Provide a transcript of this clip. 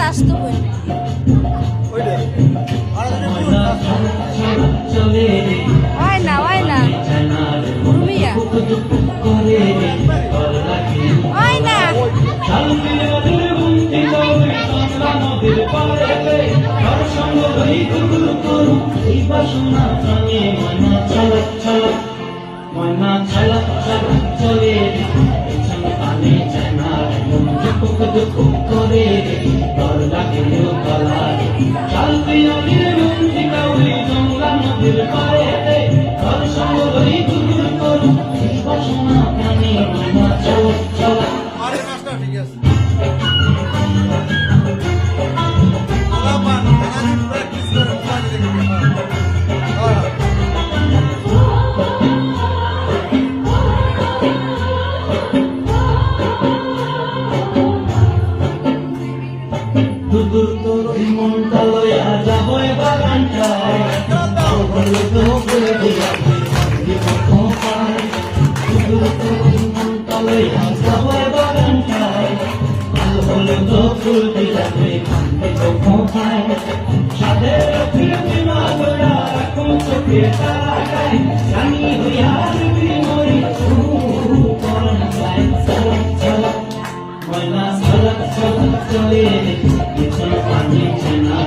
আসতো বই হয় না রুমিয়া হয় না ময়না ছালা ছালা চলে পানি চায় না দুঃখ দুঃখ করে ডর লাগে গলা চাল পিয়ালির মন্ত্রী কাউরি জঙ্গলা নদীর পারে ঘর সঙ্গ ধরি গুরগুর করু বাসনা প্রাণী ময়না চলা চলা আরে মাস্টার ঠিক আছে প্র্যাকটিস করে দুদূর তোর মনটা লইয়া যাব বাগানটায় হলে তো করে দিয়া দুদূর তোর মনটা লইয়া যাব বাগানটায় হলে তো ফুল দিয়া খান্তি তো খোঁপায় সাদের ফিরতি না গোড়া এখন চোখে তারায় জানি হইয়া মরি করণ যায় চলা চলা ময়না চলা চলা চলে পানি চেনা